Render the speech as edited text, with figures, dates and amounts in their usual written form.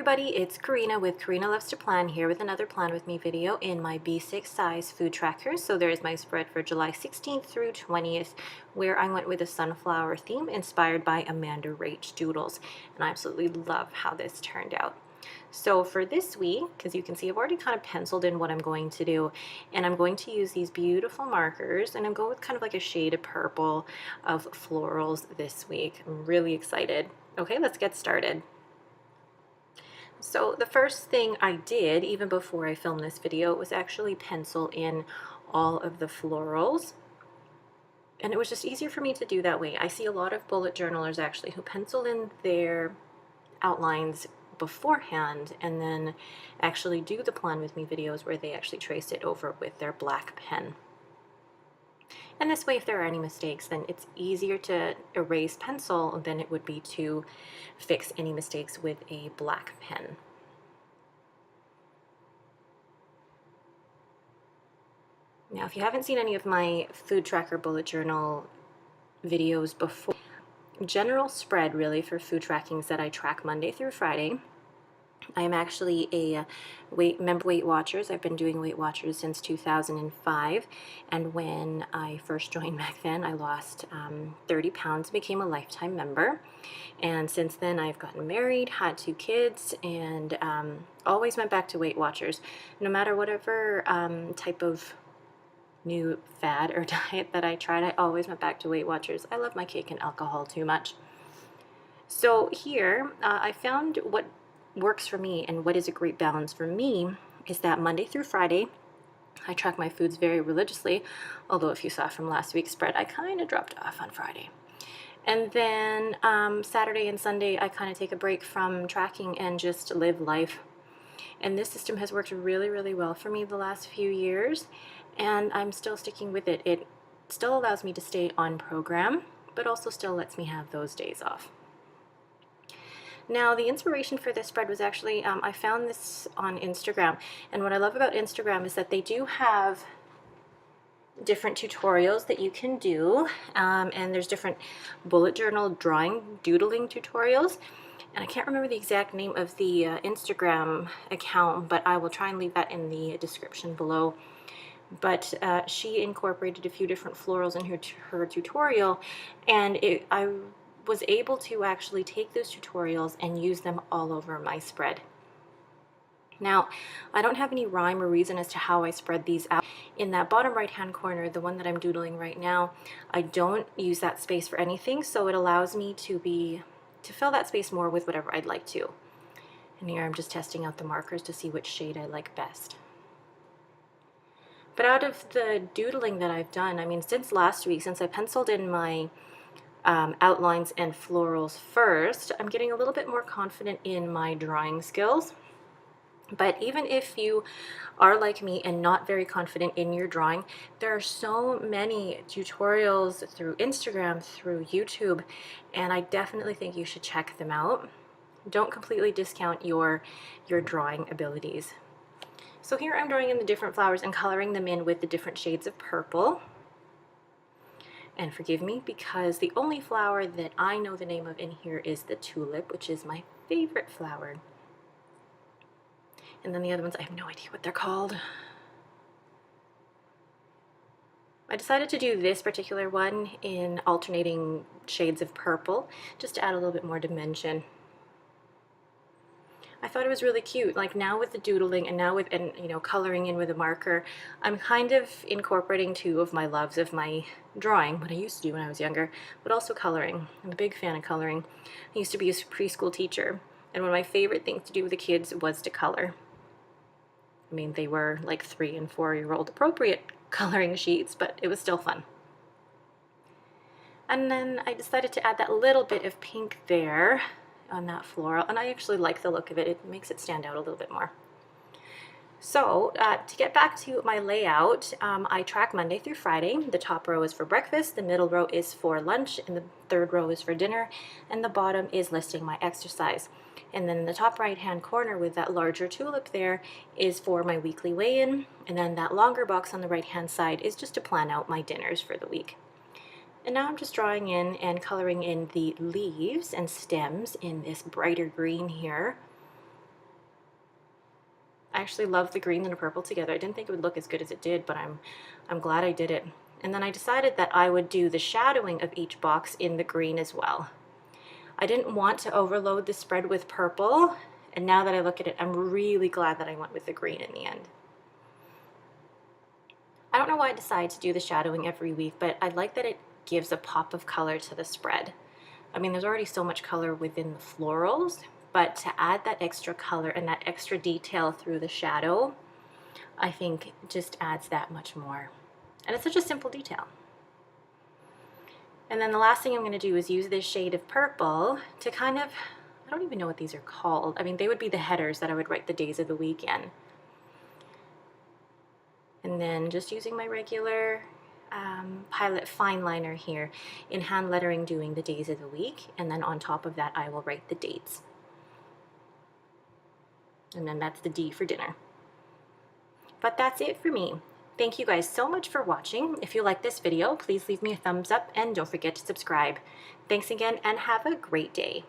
everybody, it's Karina with Karina Loves to Plan here with another Plan With Me video in my B6 size food tracker. So there's my spread for July 16th through 20th, where I went with a sunflower theme inspired by Amanda Rach doodles. And I absolutely love how this turned out. So for this week, because you can see I've already kind of penciled in what I'm going to do, and I'm going to use these beautiful markers, and I'm going with kind of like a shade of purple of florals this week. I'm really excited. Okay, let's get started. So the first thing I did, even before I filmed this video, was actually pencil in all of the florals. And it was just easier for me to do that way. I see a lot of bullet journalers actually who pencil in their outlines beforehand and then actually do the Plan With Me videos where they actually trace it over with their black pen. And this way, if there are any mistakes, then it's easier to erase pencil than it would be to fix any mistakes with a black pen. Now, if you haven't seen any of my food tracker bullet journal videos before, general spread really for food tracking is that I track Monday through Friday. I am actually a member Weight Watchers. I've been doing Weight Watchers since 2005, and when I first joined back then, I lost 30 pounds, became a lifetime member, and since then I've gotten married, had 2 kids, and always went back to Weight Watchers. No matter whatever type of new fad or diet that I tried, I always went back to Weight Watchers. I love my cake and alcohol too much. So here, I found what works for me and what is a great balance for me is that Monday through Friday, I track my foods very religiously, although if you saw from last week's spread, I kind of dropped off on Friday. And then Saturday and Sunday, I kind of take a break from tracking and just live life. And this system has worked really, really well for me the last few years, and I'm still sticking with it. It still allows me to stay on program, but also still lets me have those days off. Now, the inspiration for this spread was actually, I found this on Instagram, and what I love about Instagram is that they do have different tutorials that you can do, and there's different bullet journal drawing, doodling tutorials, and I can't remember the exact name of the Instagram account, but I will try and leave that in the description below. But she incorporated a few different florals in her tutorial, and I was able to actually take those tutorials and use them all over my spread. Now, I don't have any rhyme or reason as to how I spread these out. In that bottom right hand corner, the one that I'm doodling right now, I don't use that space for anything, so it allows me to fill that space more with whatever I'd like to. And here I'm just testing out the markers to see which shade I like best. But out of the doodling that I've done, I mean, since last week, since I penciled in my outlines and florals first, I'm getting a little bit more confident in my drawing skills. But even if you are like me and not very confident in your drawing, there are so many tutorials through Instagram, through YouTube, and I definitely think you should check them out. Don't completely discount your drawing abilities. So here I'm drawing in the different flowers and coloring them in with the different shades of purple. And forgive me, because the only flower that I know the name of in here is the tulip, which is my favorite flower. And then the other ones, I have no idea what they're called. I decided to do this particular one in alternating shades of purple, just to add a little bit more dimension. I thought it was really cute. Like now with the doodling and now with, coloring in with a marker, I'm kind of incorporating 2 of my loves of my drawing, what I used to do when I was younger, but also coloring. I'm a big fan of coloring. I used to be a preschool teacher, and one of my favorite things to do with the kids was to color. I mean, they were like 3- and 4-year-old appropriate coloring sheets, but it was still fun. And then I decided to add that little bit of pink there on that floral, and I actually like the look of it. It makes it stand out a little bit more. So to get back to my layout, I track Monday through Friday. The top row is for breakfast, the middle row is for lunch, and the third row is for dinner, and the bottom is listing my exercise. And then in the top right hand corner with that larger tulip there is for my weekly weigh-in, and then that longer box on the right hand side is just to plan out my dinners for the week. And now I'm just drawing in and coloring in the leaves and stems in this brighter green here. I actually love the green and the purple together. I didn't think it would look as good as it did, but I'm glad I did it. And then I decided that I would do the shadowing of each box in the green as well. I didn't want to overload the spread with purple, and now that I look at it, I'm really glad that I went with the green in the end. I don't know why I decided to do the shadowing every week, but I like that it gives a pop of color to the spread. I mean, there's already so much color within the florals, but to add that extra color and that extra detail through the shadow, I think just adds that much more. And it's such a simple detail. And then the last thing I'm going to do is use this shade of purple to kind of, I don't even know what these are called. I mean, they would be the headers that I would write the days of the week in. And then just using my regular Pilot fine liner here in hand lettering, doing the days of the week, and then on top of that I will write the dates. And then that's the D for dinner. But that's it for me. Thank you guys so much for watching. If you like this video, please leave me a thumbs up and don't forget to subscribe. Thanks again and have a great day.